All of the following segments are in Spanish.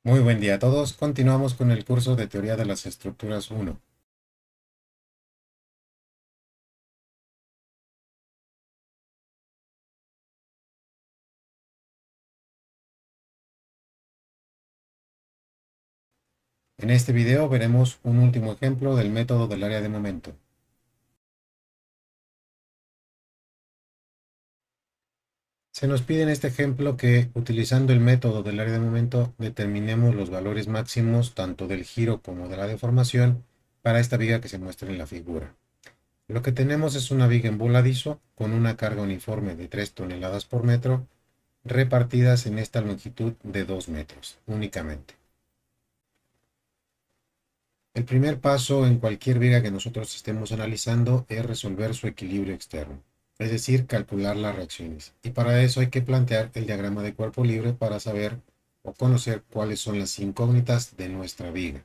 Muy buen día a todos. Continuamos con el curso de Teoría de las Estructuras 1. En este video veremos un último ejemplo del método del área de momento. Se nos pide en este ejemplo que, utilizando el método del área de momento, determinemos los valores máximos tanto del giro como de la deformación para esta viga que se muestra en la figura. Lo que tenemos es una viga en voladizo con una carga uniforme de 3 toneladas por metro, repartidas en esta longitud de 2 metros únicamente. El primer paso en cualquier viga que nosotros estemos analizando es resolver su equilibrio externo, es decir, calcular las reacciones. Y para eso hay que plantear el diagrama de cuerpo libre para saber o conocer cuáles son las incógnitas de nuestra viga.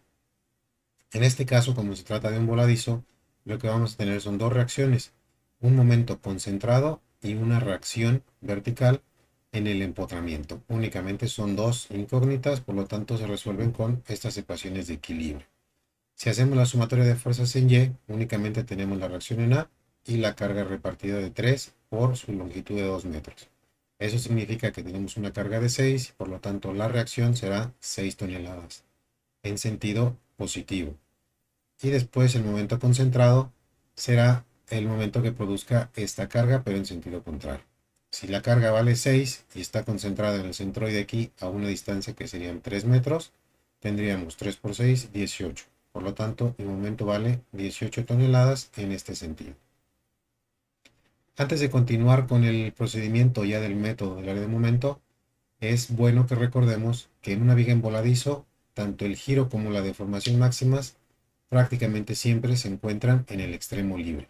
En este caso, como se trata de un voladizo, lo que vamos a tener son dos reacciones, un momento concentrado y una reacción vertical en el empotramiento. Únicamente son dos incógnitas, por lo tanto se resuelven con estas ecuaciones de equilibrio. Si hacemos la sumatoria de fuerzas en Y, únicamente tenemos la reacción en A y la carga repartida de 3 por su longitud de 2 metros. Eso significa que tenemos una carga de 6 y por lo tanto la reacción será 6 toneladas en sentido positivo. Y después el momento concentrado será el momento que produzca esta carga pero en sentido contrario. Si la carga vale 6 y está concentrada en el centroide aquí a una distancia que serían 3 metros, tendríamos 3 por 6, 18. Por lo tanto, el momento vale 18 toneladas en este sentido. Antes de continuar con el procedimiento ya del método del área de momento, es bueno que recordemos que en una viga en voladizo, tanto el giro como la deformación máximas prácticamente siempre se encuentran en el extremo libre.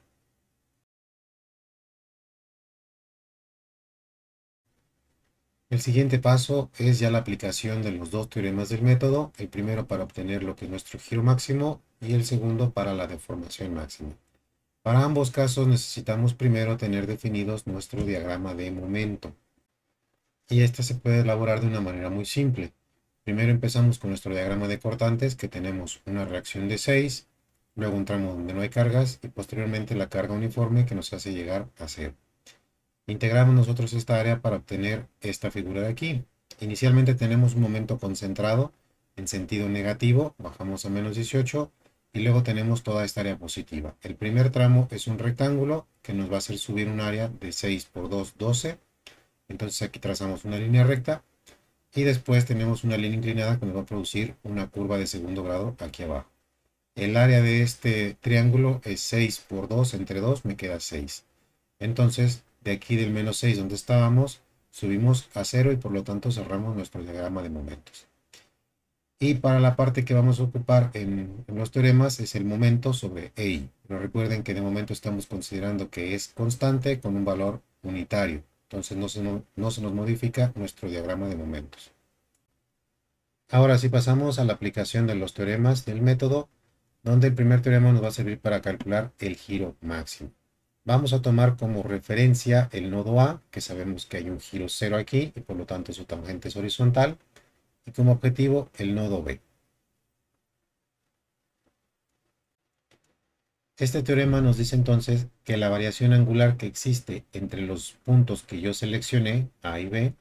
El siguiente paso es ya la aplicación de los dos teoremas del método, el primero para obtener lo que es nuestro giro máximo y el segundo para la deformación máxima. Para ambos casos necesitamos primero tener definidos nuestro diagrama de momento. Y este se puede elaborar de una manera muy simple. Primero empezamos con nuestro diagrama de cortantes, que tenemos una reacción de 6, luego un tramo donde no hay cargas y posteriormente la carga uniforme que nos hace llegar a 0. Integramos nosotros esta área para obtener esta figura de aquí. Inicialmente tenemos un momento concentrado en sentido negativo, bajamos a menos 18 y luego tenemos toda esta área positiva. El primer tramo es un rectángulo que nos va a hacer subir un área de 6 por 2, 12. Entonces aquí trazamos una línea recta y después tenemos una línea inclinada que nos va a producir una curva de segundo grado aquí abajo. El área de este triángulo es 6 por 2 entre 2, me queda 6. Entonces, de aquí del menos 6 donde estábamos, subimos a 0 y por lo tanto cerramos nuestro diagrama de momentos. Y para la parte que vamos a ocupar en los teoremas es el momento sobre EI. Pero recuerden que de momento estamos considerando que es constante con un valor unitario. Entonces no se nos modifica nuestro diagrama de momentos. Ahora sí pasamos a la aplicación de los teoremas del método, donde el primer teorema nos va a servir para calcular el giro máximo. Vamos a tomar como referencia el nodo A, que sabemos que hay un giro 0 aquí y por lo tanto su tangente es horizontal, y como objetivo el nodo B. Este teorema nos dice entonces que la variación angular que existe entre los puntos que yo seleccioné, A y B,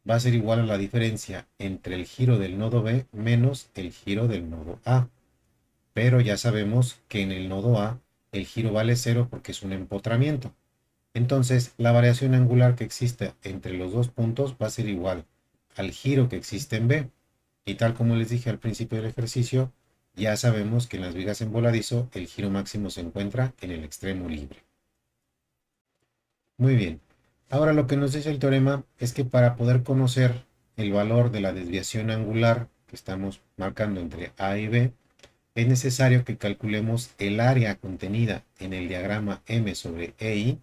va a ser igual a la diferencia entre el giro del nodo B menos el giro del nodo A. Pero ya sabemos que en el nodo A el giro vale 0 porque es un empotramiento. Entonces, la variación angular que existe entre los dos puntos va a ser igual al giro que existe en B. Y tal como les dije al principio del ejercicio, ya sabemos que en las vigas en voladizo el giro máximo se encuentra en el extremo libre. Muy bien. Ahora lo que nos dice el teorema es que para poder conocer el valor de la desviación angular que estamos marcando entre A y B, es necesario que calculemos el área contenida en el diagrama M sobre EI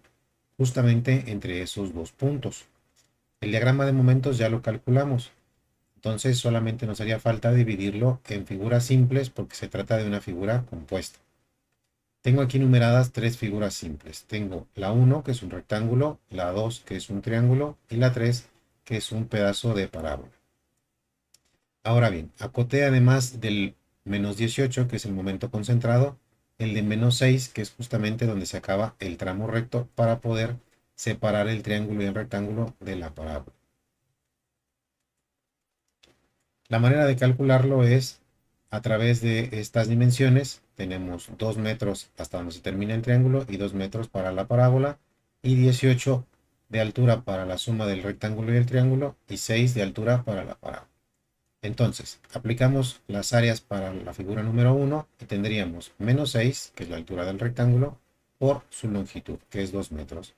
justamente entre esos dos puntos. El diagrama de momentos ya lo calculamos, entonces solamente nos haría falta dividirlo en figuras simples porque se trata de una figura compuesta. Tengo aquí numeradas tres figuras simples. Tengo la 1 que es un rectángulo, la 2 que es un triángulo y la 3 que es un pedazo de parábola. Ahora bien, acoté además del menos 18, que es el momento concentrado, el de menos 6, que es justamente donde se acaba el tramo recto para poder separar el triángulo y el rectángulo de la parábola. La manera de calcularlo es a través de estas dimensiones. Tenemos 2 metros hasta donde se termina el triángulo y 2 metros para la parábola y 18 de altura para la suma del rectángulo y el triángulo y 6 de altura para la parábola. Entonces, aplicamos las áreas para la figura número 1 y tendríamos menos 6, que es la altura del rectángulo, por su longitud, que es 2 metros,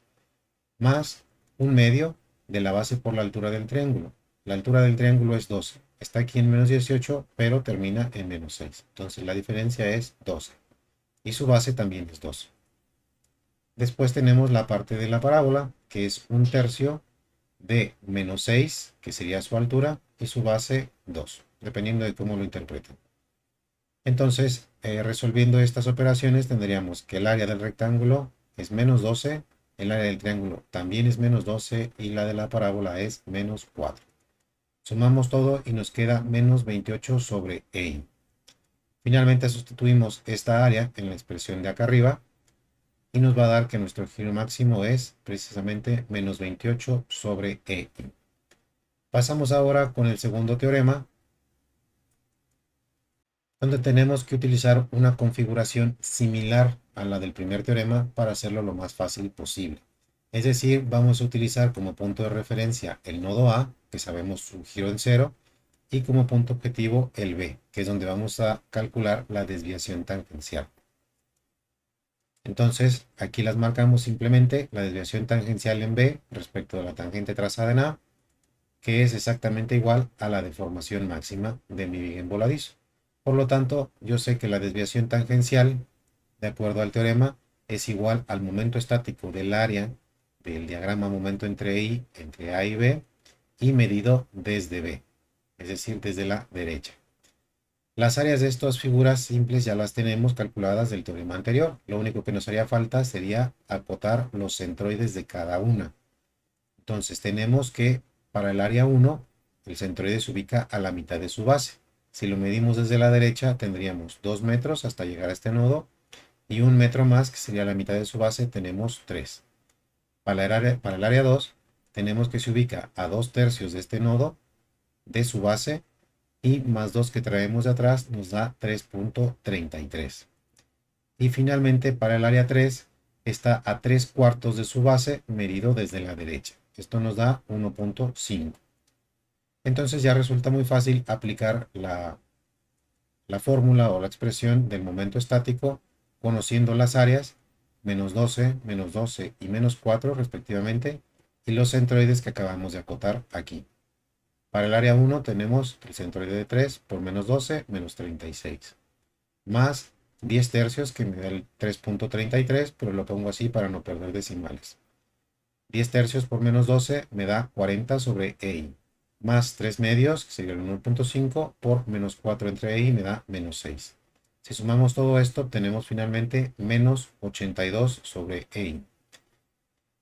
más un medio de la base por la altura del triángulo. La altura del triángulo es 12. Está aquí en menos 18, pero termina en menos 6. Entonces la diferencia es 12. Y su base también es 12. Después tenemos la parte de la parábola, que es un tercio de menos 6, que sería su altura, y su base 2, dependiendo de cómo lo interpreten. Entonces, resolviendo estas operaciones, tendríamos que el área del rectángulo es menos 12, el área del triángulo también es menos 12 y la de la parábola es menos 4. Sumamos todo y nos queda menos 28 sobre e. Finalmente sustituimos esta área en la expresión de acá arriba y nos va a dar que nuestro giro máximo es precisamente menos 28 sobre e. Pasamos ahora con el segundo teorema, donde tenemos que utilizar una configuración similar a la del primer teorema para hacerlo lo más fácil posible. Es decir, vamos a utilizar como punto de referencia el nodo A, que sabemos su giro en cero, y como punto objetivo el B, que es donde vamos a calcular la desviación tangencial. Entonces, aquí las marcamos simplemente la desviación tangencial en B respecto de la tangente trazada en A, que es exactamente igual a la deformación máxima de mi viga en voladizo. Por lo tanto, yo sé que la desviación tangencial, de acuerdo al teorema, es igual al momento estático del área del diagrama momento entre A y B, y medido desde B, es decir, desde la derecha. Las áreas de estas figuras simples ya las tenemos calculadas del teorema anterior. Lo único que nos haría falta sería acotar los centroides de cada una. Entonces tenemos que para el área 1, el centroide se ubica a la mitad de su base. Si lo medimos desde la derecha, tendríamos 2 metros hasta llegar a este nodo y 1 metro más, que sería la mitad de su base, tenemos 3. Para el área 2, tenemos que se ubica a 2 tercios de este nodo, de su base, y más 2 que traemos de atrás nos da 3.33. Y finalmente para el área 3 está a 3 cuartos de su base medido desde la derecha. Esto nos da 1.5. Entonces ya resulta muy fácil aplicar la fórmula o la expresión del momento estático conociendo las áreas menos 12 y menos 4 respectivamente y los centroides que acabamos de acotar aquí. Para el área 1 tenemos el centroide de 3 por menos 12, menos 36, más 10 tercios que me da el 3.33, pero lo pongo así para no perder decimales. 10 tercios por menos 12 me da 40 sobre EI, más 3 medios, que sería el 1.5, por menos 4 entre EI me da menos 6. Si sumamos todo esto, obtenemos finalmente menos 82 sobre EI.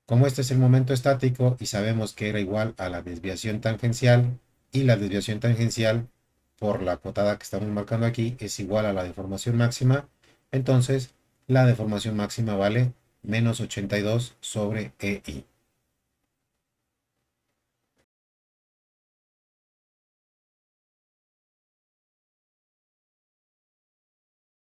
Como este es el momento estático y sabemos que era igual a la desviación tangencial, y la desviación tangencial por la cotada que estamos marcando aquí es igual a la deformación máxima, entonces la deformación máxima vale menos 82 sobre EI.